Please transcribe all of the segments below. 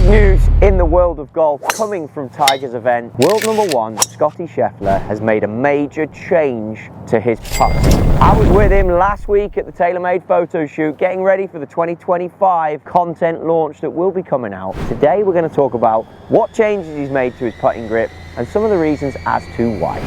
Big news in the world of golf coming from Tiger's event. World number one, Scottie Scheffler, has made a major change to his putting. I was with him last week at the TaylorMade photo shoot, getting ready for the 2025 content launch that will be coming out. Today we're going to talk about what changes he's made to his putting grip and some of the reasons as to why.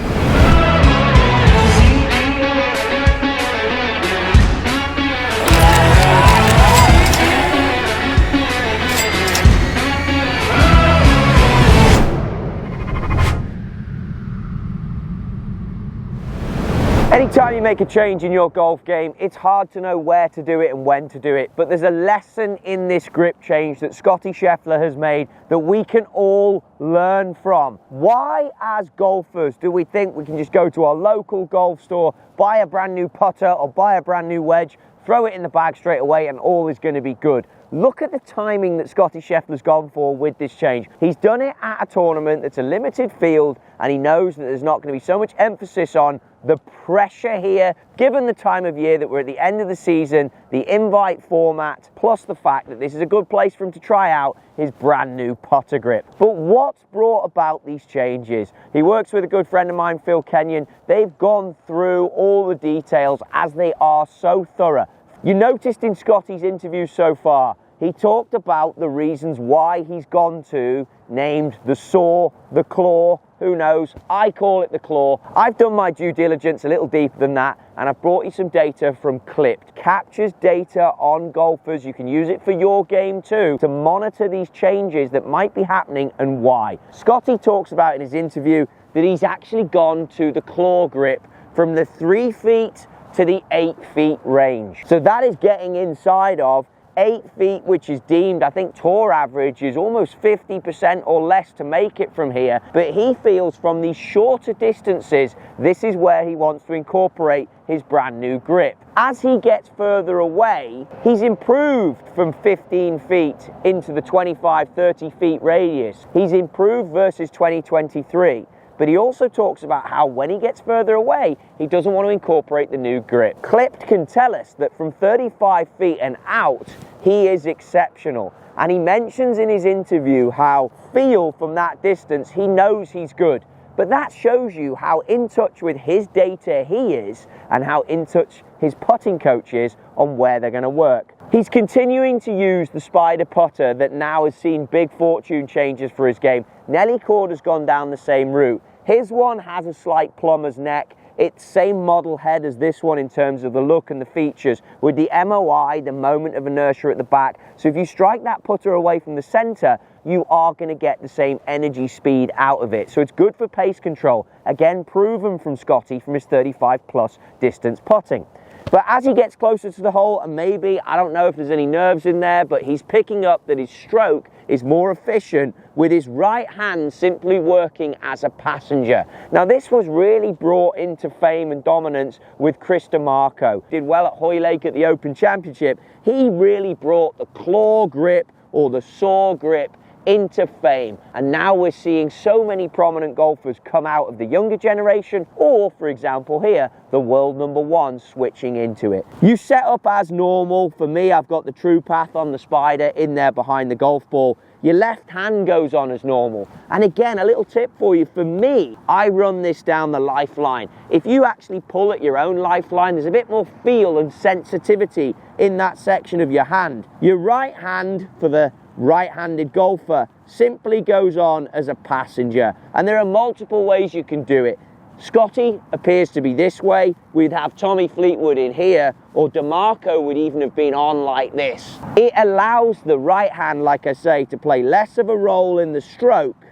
Anytime you make a change in your golf game, it's hard to know where to do it and when to do it. But there's a lesson in this grip change that Scottie Scheffler has made that we can all learn from. Why, as golfers, do we think we can just go to our local golf store, buy a brand new putter or buy a brand new wedge, throw it in the bag straight away and all is going to be good? Look at the timing that Scottie Scheffler's gone for with this change. He's done it at a tournament that's a limited field, and he knows that there's not going to be so much emphasis on the pressure here, given the time of year that we're at the end of the season, the invite format, plus the fact that this is a good place for him to try out his brand new putter grip. But what's brought about these changes? He works with a good friend of mine, Phil Kenyon. They've gone through all the details as they are so thorough. You noticed in Scottie's interview so far, he talked about the reasons why he's gone to, named the saw, the claw, who knows, I call it the claw. I've done my due diligence a little deeper than that, and I've brought you some data from Clipped. Captures data on golfers. You can use it for your game too, to monitor these changes that might be happening and why. Scottie talks about in his interview that he's actually gone to the claw grip from the 3 feet to the 8 feet range. So that is getting inside of 8 feet, which is deemed, I think tour average is almost 50% or less to make it from here. But he feels from these shorter distances, this is where he wants to incorporate his brand new grip. As he gets further away, he's improved from 15 feet into the 25, 30 feet radius. He's improved versus 2023. But he also talks about how when he gets further away, he doesn't want to incorporate the new grip. Clipped can tell us that from 35 feet and out, he is exceptional. And he mentions in his interview how feel from that distance, he knows he's good. But that shows you how in touch with his data he is and how in touch his putting coach is on where they're going to work. He's continuing to use the Spider putter that now has seen big fortune changes for his game. Nelly Cord has gone down the same route. His one has a slight plumber's neck. It's same model head as this one in terms of the look and the features, with the MOI, the moment of inertia at the back. So if you strike that putter away from the center, you are going to get the same energy speed out of it. So it's good for pace control. Again, proven from Scottie from his 35 plus distance putting. But as he gets closer to the hole, and maybe, I don't know if there's any nerves in there, but he's picking up that his stroke is more efficient with his right hand simply working as a passenger. Now this was really brought into fame and dominance with Chris DeMarco. Did well at Hoylake at the Open Championship. He really brought the claw grip or the saw grip into fame, and now we're seeing so many prominent golfers come out of the younger generation, or for example here, the world number one switching into it. You set up as normal. For me, I've got the True Path on the Spider in there behind the golf ball. Your left hand goes on as normal. And again, a little tip for you, for me, I run this down the lifeline. If you actually pull at your own lifeline, there's a bit more feel and sensitivity in that section of your hand. Your right hand, for the right-handed golfer, simply goes on as a passenger, and there are multiple ways you can do it. Scottie appears to be this way. We'd have Tommy Fleetwood in here, or DeMarco would even have been on like this. It allows the right hand, like I say, to play less of a role in the stroke.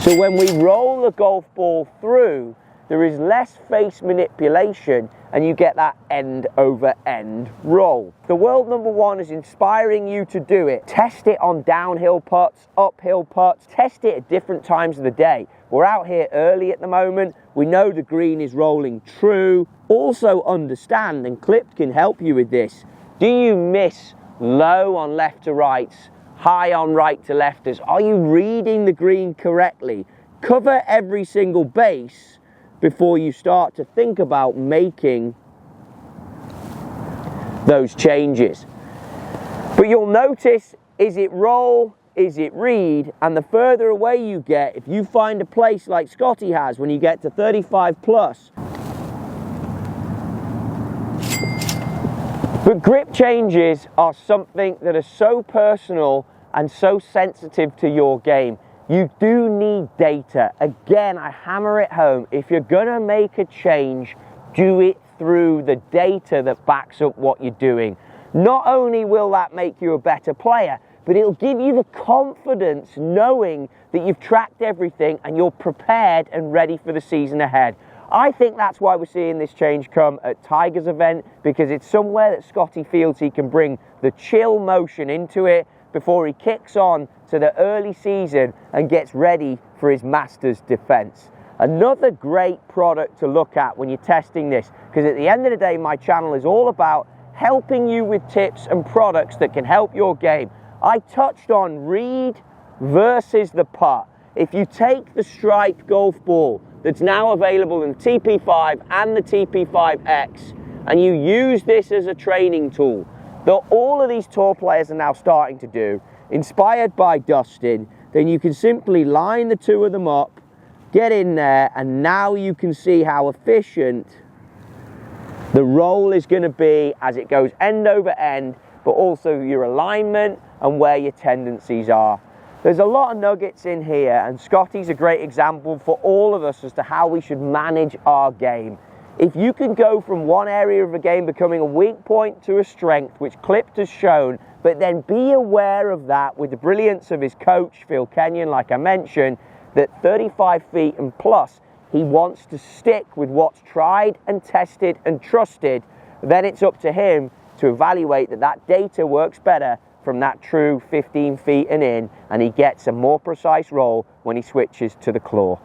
So when we roll the golf ball through, there is less face manipulation and you get that end over end roll. The world number one is inspiring you to do it. Test it on downhill putts, uphill putts, test it at different times of the day. We're out here early at the moment. We know the green is rolling true. Also understand, and Clipped can help you with this, do you miss low on left to rights, high on right to lefters? Are you reading the green correctly? Cover every single base before you start to think about making those changes. But you'll notice Is it roll? Is it read? And the further away you get, if you find a place like Scottie has when you get to 35 plus. But grip changes are something that are so personal and so sensitive to your game. You do need data. Again, I hammer it home. If you're gonna make a change, do it through the data that backs up what you're doing. Not only will that make you a better player, but it'll give you the confidence knowing that you've tracked everything and you're prepared and ready for the season ahead. I think that's why we're seeing this change come at Tiger's event, because it's somewhere that Scottie feels he can bring the chill motion into it before he kicks on to the early season and gets ready for his Masters defense. Another great product to look at when you're testing this, because at the end of the day, my channel is all about helping you with tips and products that can help your game. I touched on read versus the putt. If you take the striped golf ball that's now available in the TP5 and the TP5X, and you use this as a training tool, that all of these tour players are now starting to do, inspired by Dustin, then you can simply line the two of them up, get in there, and now you can see how efficient the roll is going to be as it goes end over end, but also your alignment and where your tendencies are. There's a lot of nuggets in here, and Scottie's a great example for all of us as to how we should manage our game. If you can go from one area of a game becoming a weak point to a strength, which Clipped has shown, but then be aware of that with the brilliance of his coach, Phil Kenyon, like I mentioned, that 35 feet and plus, he wants to stick with what's tried and tested and trusted, then it's up to him to evaluate that that data works better from that true 15 feet and in, and he gets a more precise roll when he switches to the claw.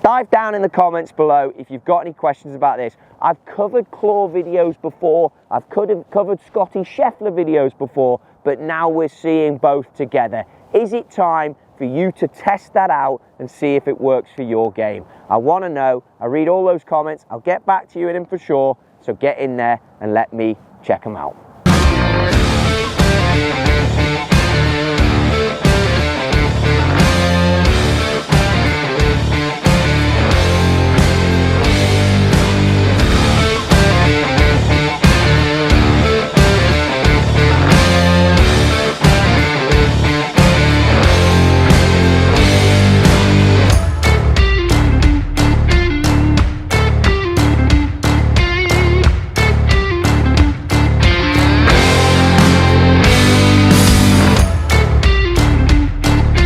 Dive down in the comments below if you've got any questions about this. I've covered claw videos before, I've covered Scottie Scheffler videos before, but now we're seeing both together. Is it time for you to test that out and see if it works for your game? I want to know. I read all those comments. I'll get back to you in them for sure, so get in there and let me check them out.